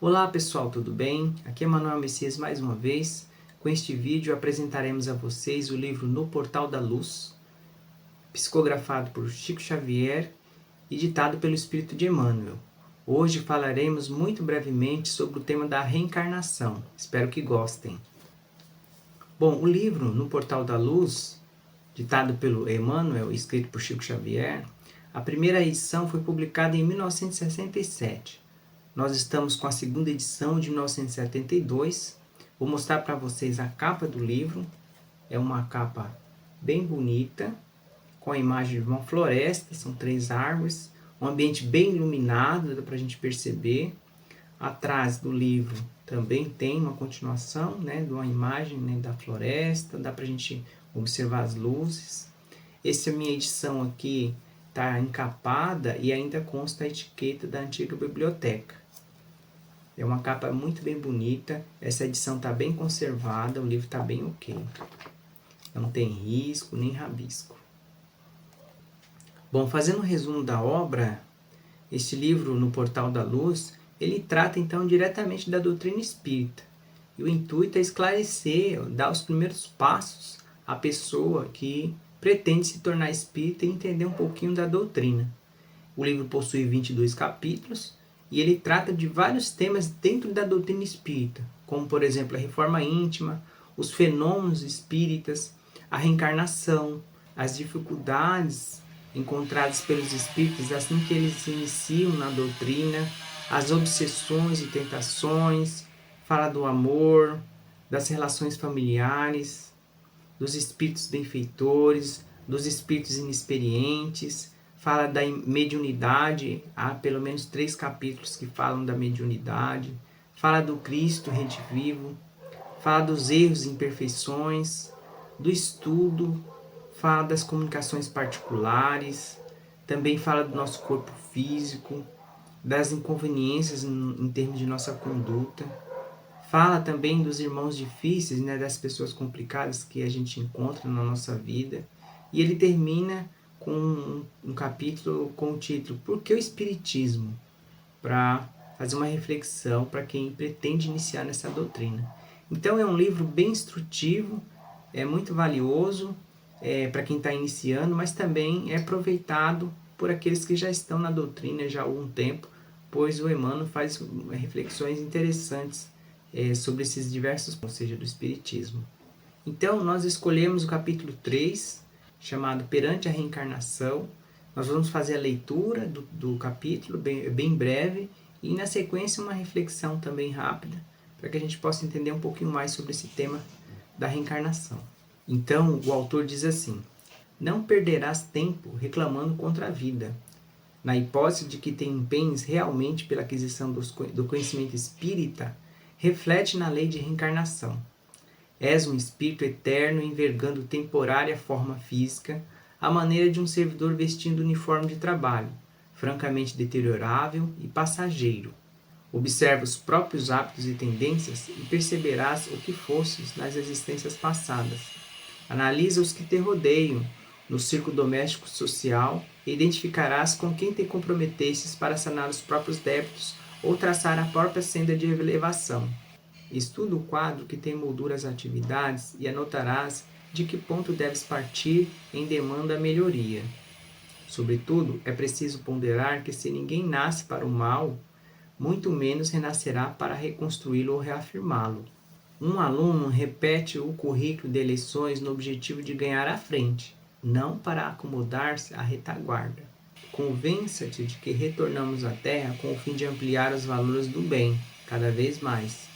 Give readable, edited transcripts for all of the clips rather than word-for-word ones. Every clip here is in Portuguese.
Olá pessoal, tudo bem? Aqui é Manuel Messias mais uma vez. Com este vídeo apresentaremos a vocês o livro No Portal da Luz, psicografado por Chico Xavier e ditado pelo Espírito de Emmanuel. Hoje falaremos muito brevemente sobre o tema da reencarnação. Espero que gostem. Bom, o livro No Portal da Luz, ditado pelo Emmanuel e escrito por Chico Xavier, a primeira edição foi publicada em 1967. Nós estamos com a segunda edição de 1972. Vou mostrar para vocês a capa do livro. É uma capa bem bonita, com a imagem de uma floresta, são 3 árvores, um ambiente bem iluminado, dá para a gente perceber. Atrás do livro também tem uma continuação, de uma imagem da floresta, dá para a gente observar as luzes. Essa minha edição aqui está encapada e ainda consta a etiqueta da antiga biblioteca. É uma capa muito bem bonita, essa edição está bem conservada, o livro está bem ok. Não tem risco nem rabisco. Bom, fazendo um resumo da obra, este livro No Portal da Luz, ele trata então diretamente da doutrina espírita. E o intuito é esclarecer, dar os primeiros passos à pessoa que pretende se tornar espírita e entender um pouquinho da doutrina. O livro possui 22 capítulos, e ele trata de vários temas dentro da doutrina espírita, como por exemplo a reforma íntima, os fenômenos espíritas, a reencarnação, as dificuldades encontradas pelos espíritas assim que eles se iniciam na doutrina, as obsessões e tentações, fala do amor, das relações familiares, dos espíritos benfeitores, dos espíritos inexperientes, fala da mediunidade, há pelo menos 3 capítulos que falam da mediunidade, fala do Cristo redivivo, fala dos erros e imperfeições, do estudo, fala das comunicações particulares, também fala do nosso corpo físico, das inconveniências em termos de nossa conduta, fala também dos irmãos difíceis, das pessoas complicadas que a gente encontra na nossa vida, e ele termina com um capítulo com o título Por que o Espiritismo? Para fazer uma reflexão para quem pretende iniciar nessa doutrina. Então é um livro bem instrutivo, é muito valioso para quem está iniciando, mas também é aproveitado por aqueles que já estão na doutrina já há algum tempo, pois o Emmanuel faz reflexões interessantes sobre esses diversos, ou seja, do Espiritismo. Então nós escolhemos o capítulo 3, chamado Perante a Reencarnação. Nós vamos fazer a leitura do capítulo, bem breve, e na sequência uma reflexão também rápida, para que a gente possa entender um pouquinho mais sobre esse tema da reencarnação. Então, o autor diz assim: não perderás tempo reclamando contra a vida, na hipótese de que te empenhes realmente pela aquisição do conhecimento espírita, reflete na lei de reencarnação. És um espírito eterno envergando temporária forma física, à maneira de um servidor vestindo uniforme de trabalho, francamente deteriorável e passageiro. Observa os próprios hábitos e tendências e perceberás o que fostes nas existências passadas. Analisa os que te rodeiam no círculo doméstico social e identificarás com quem te comprometestes para sanar os próprios débitos ou traçar a própria senda de elevação. Estuda o quadro que tem moldura às atividades e anotarás de que ponto deves partir em demanda a melhoria. Sobretudo, é preciso ponderar que se ninguém nasce para o mal, muito menos renascerá para reconstruí-lo ou reafirmá-lo. Um aluno repete o currículo de eleições no objetivo de ganhar à frente, não para acomodar-se à retaguarda. Convença-te de que retornamos à Terra com o fim de ampliar os valores do bem, cada vez mais.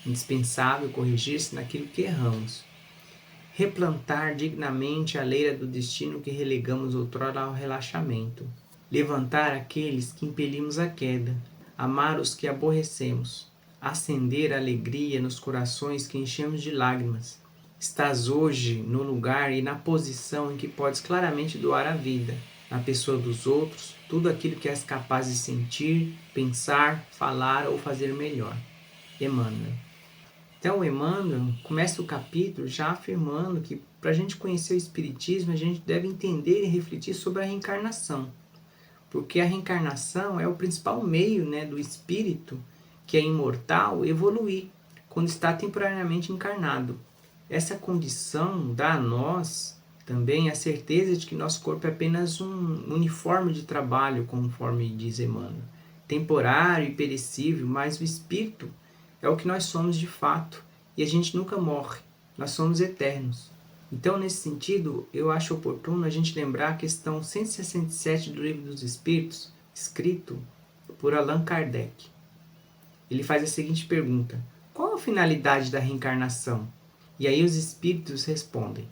Indispensável corrigir-se naquilo que erramos. Replantar dignamente a leira do destino que relegamos outrora ao relaxamento. Levantar aqueles que impelimos à queda. Amar os que aborrecemos. Acender a alegria nos corações que enchemos de lágrimas. Estás hoje no lugar e na posição em que podes claramente doar a vida, na pessoa dos outros, tudo aquilo que és capaz de sentir, pensar, falar ou fazer melhor. Emmanuel. Então, Emmanuel começa o capítulo já afirmando que para a gente conhecer o Espiritismo, a gente deve entender e refletir sobre a reencarnação. Porque a reencarnação é o principal meio do espírito que é imortal, evoluir quando está temporariamente encarnado. Essa condição dá a nós também a certeza de que nosso corpo é apenas um uniforme de trabalho, conforme diz Emmanuel, temporário e perecível, mas o espírito é o que nós somos de fato, e a gente nunca morre, nós somos eternos. Então, nesse sentido, eu acho oportuno a gente lembrar a questão 167 do Livro dos Espíritos, escrito por Allan Kardec. Ele faz a seguinte pergunta: qual a finalidade da reencarnação? E aí os espíritos respondem: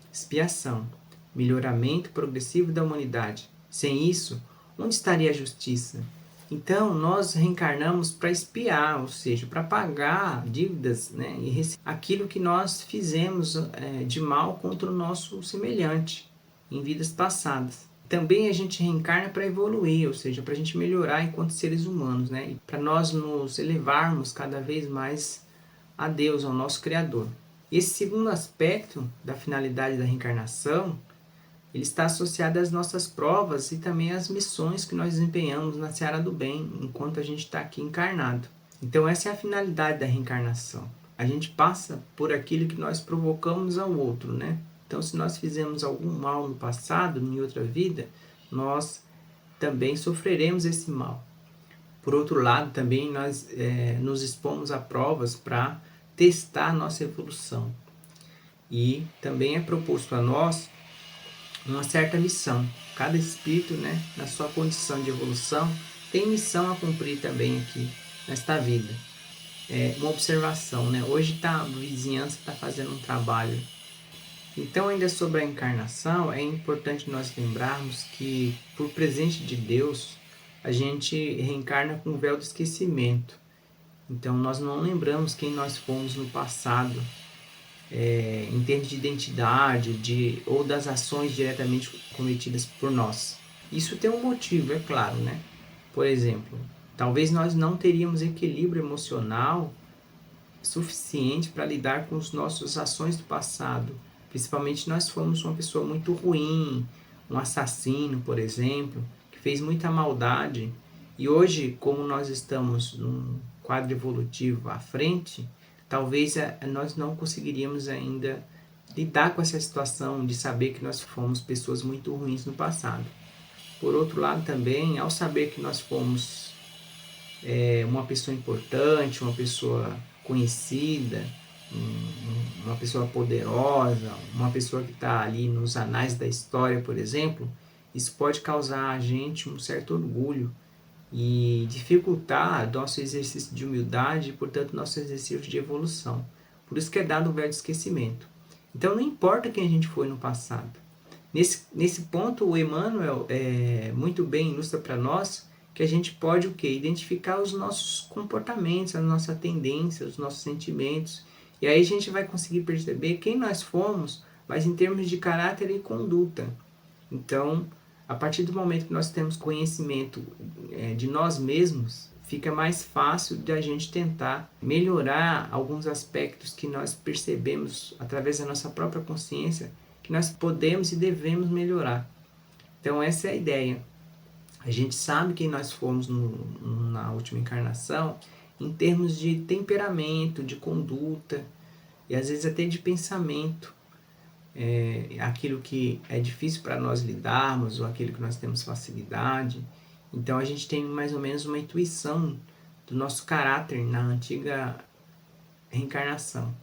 expiação, melhoramento progressivo da humanidade. Sem isso, onde estaria a justiça? Então, nós reencarnamos para expiar, ou seja, para pagar dívidas, né, e aquilo que nós fizemos de mal contra o nosso semelhante em vidas passadas. Também a gente reencarna para evoluir, ou seja, para a gente melhorar enquanto seres humanos, né, e para nós nos elevarmos cada vez mais a Deus, ao nosso Criador. Esse segundo aspecto da finalidade da reencarnação, ele está associado às nossas provas e também às missões que nós desempenhamos na seara do bem, enquanto a gente está aqui encarnado. Então essa é a finalidade da reencarnação. A gente passa por aquilo que nós provocamos ao outro, né? Então se nós fizemos algum mal no passado, em outra vida, nós também sofreremos esse mal. Por outro lado, também nós nos expomos a provas para testar a nossa evolução. E também é proposto a nós uma certa missão. Cada espírito, né, na sua condição de evolução, tem missão a cumprir também aqui nesta vida. Uma observação, né? Hoje a vizinhança está fazendo um trabalho. Então, ainda sobre a encarnação, é importante nós lembrarmos que, por presente de Deus, a gente reencarna com o véu do esquecimento. Então, nós não lembramos quem nós fomos no passado, em termos de identidade, ou das ações diretamente cometidas por nós. Isso tem um motivo, é claro, né? Por exemplo, talvez nós não teríamos equilíbrio emocional suficiente para lidar com as nossas ações do passado. Principalmente nós fomos uma pessoa muito ruim, um assassino, por exemplo, que fez muita maldade. E hoje, como nós estamos num quadro evolutivo à frente, talvez nós não conseguiríamos ainda lidar com essa situação de saber que nós fomos pessoas muito ruins no passado. Por outro lado também, ao saber que nós fomos uma pessoa importante, uma pessoa conhecida, uma pessoa poderosa, uma pessoa que está ali nos anais da história, por exemplo, isso pode causar a gente um certo orgulho e dificultar nosso exercício de humildade e, portanto, nosso exercício de evolução. Por isso que é dado o véu de esquecimento. Então, não importa quem a gente foi no passado. Nesse ponto, o Emmanuel muito bem ilustra para nós que a gente pode o quê? Identificar os nossos comportamentos, a nossa tendência, os nossos sentimentos. E aí a gente vai conseguir perceber quem nós fomos, mas em termos de caráter e conduta. Então, a partir do momento que nós temos conhecimento de nós mesmos, fica mais fácil de a gente tentar melhorar alguns aspectos que nós percebemos através da nossa própria consciência, que nós podemos e devemos melhorar. Então essa é a ideia. A gente sabe quem nós fomos na última encarnação em termos de temperamento, de conduta e às vezes até de pensamento. Aquilo que é difícil para nós lidarmos ou aquilo que nós temos facilidade. Então a gente tem mais ou menos uma intuição do nosso caráter na antiga reencarnação.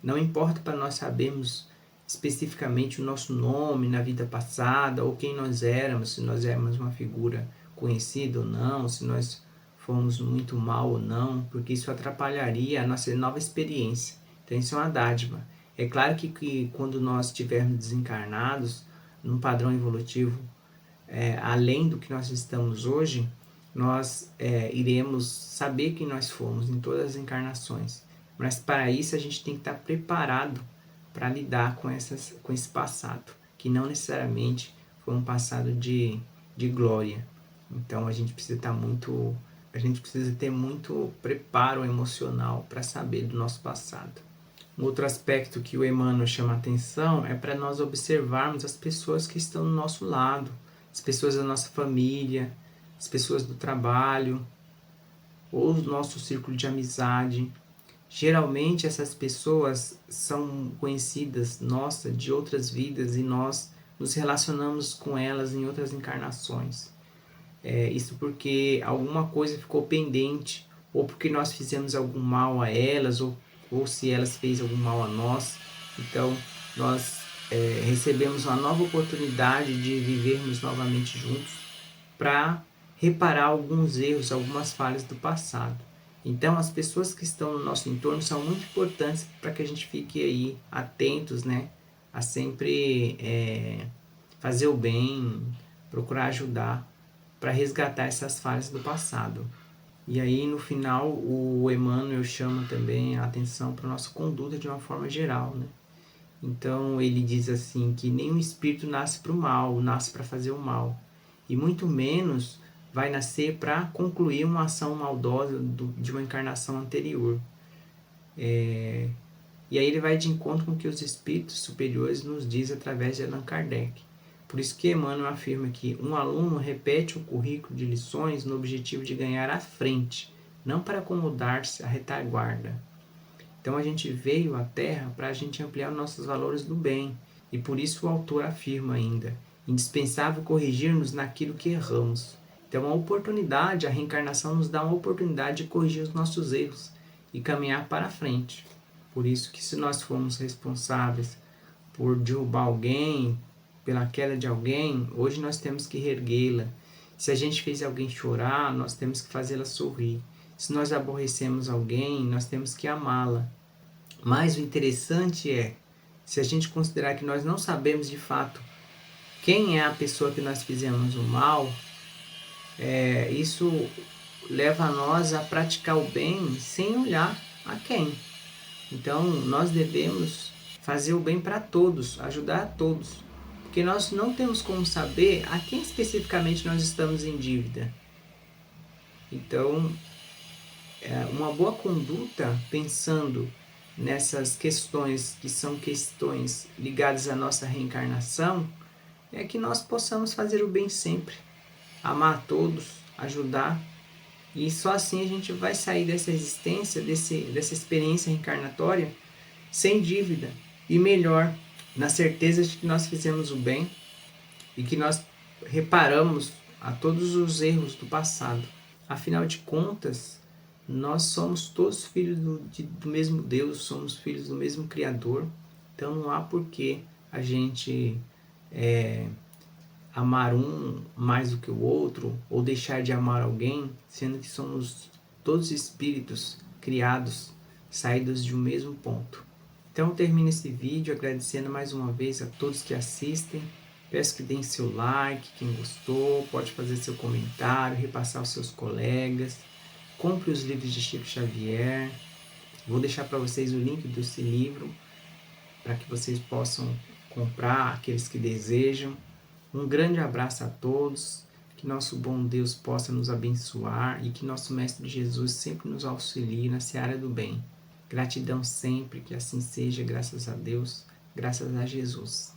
Não importa para nós sabermos especificamente o nosso nome na vida passada, ou quem nós éramos, se nós éramos uma figura conhecida ou não, se nós fomos muito mal ou não, porque isso atrapalharia a nossa nova experiência. Então isso é uma dádiva. É claro que quando nós estivermos desencarnados, num padrão evolutivo além do que nós estamos hoje, nós iremos saber quem nós fomos em todas as encarnações. Mas para isso a gente tem que estar preparado para lidar com esse passado, que não necessariamente foi um passado de glória. Então a gente precisa ter muito preparo emocional para saber do nosso passado. Um outro aspecto que o Emmanuel chama a atenção é para nós observarmos as pessoas que estão do nosso lado, as pessoas da nossa família, as pessoas do trabalho, ou o nosso círculo de amizade. Geralmente essas pessoas são conhecidas, nossa, de outras vidas, e nós nos relacionamos com elas em outras encarnações. Isso porque alguma coisa ficou pendente, ou porque nós fizemos algum mal a elas, ou se elas fez algum mal a nós. Então nós recebemos uma nova oportunidade de vivermos novamente juntos para reparar alguns erros, algumas falhas do passado. Então as pessoas que estão no nosso entorno são muito importantes para que a gente fique aí atentos, né, a sempre fazer o bem, procurar ajudar para resgatar essas falhas do passado. E aí no final o Emmanuel chama também a atenção para a nossa conduta de uma forma geral, né? Então ele diz assim que nenhum espírito nasce para o mal, nasce para fazer o mal, e muito menos vai nascer para concluir uma ação maldosa de uma encarnação anterior. E aí ele vai de encontro com o que os espíritos superiores nos dizem através de Allan Kardec. Por isso que Emmanuel afirma que um aluno repete o currículo de lições no objetivo de ganhar à frente, não para acomodar-se à retaguarda. Então a gente veio à Terra para a gente ampliar nossos valores do bem, e por isso o autor afirma ainda, indispensável corrigir-nos naquilo que erramos. Então a oportunidade, a reencarnação nos dá uma oportunidade de corrigir os nossos erros e caminhar para frente. Por isso que se nós formos responsáveis por derrubar alguém, pela queda de alguém, hoje nós temos que reerguê-la. Se a gente fez alguém chorar, nós temos que fazê-la sorrir. Se nós aborrecemos alguém, nós temos que amá-la. Mas o interessante é, se a gente considerar que nós não sabemos de fato quem é a pessoa que nós fizemos o mal, isso leva a nós a praticar o bem sem olhar a quem. Então nós devemos fazer o bem para todos, ajudar a todos, porque nós não temos como saber a quem especificamente nós estamos em dívida. Então, uma boa conduta, pensando nessas questões que são questões ligadas à nossa reencarnação, é que nós possamos fazer o bem sempre, amar a todos, ajudar, e só assim a gente vai sair dessa existência, dessa experiência reencarnatória, sem dívida, e melhor, na certeza de que nós fizemos o bem e que nós reparamos a todos os erros do passado. Afinal de contas, nós somos todos filhos do mesmo Deus, somos filhos do mesmo Criador, então não há por que a gente amar um mais do que o outro, ou deixar de amar alguém, sendo que somos todos espíritos criados, saídos de um mesmo ponto. Então eu termino esse vídeo agradecendo mais uma vez a todos que assistem. Peço que deem seu like, quem gostou, pode fazer seu comentário, repassar aos seus colegas. Compre os livros de Chico Xavier. Vou deixar para vocês o link desse livro, para que vocês possam comprar, aqueles que desejam. Um grande abraço a todos, que nosso bom Deus possa nos abençoar e que nosso Mestre Jesus sempre nos auxilie na seara do bem. Gratidão sempre, que assim seja, graças a Deus, graças a Jesus.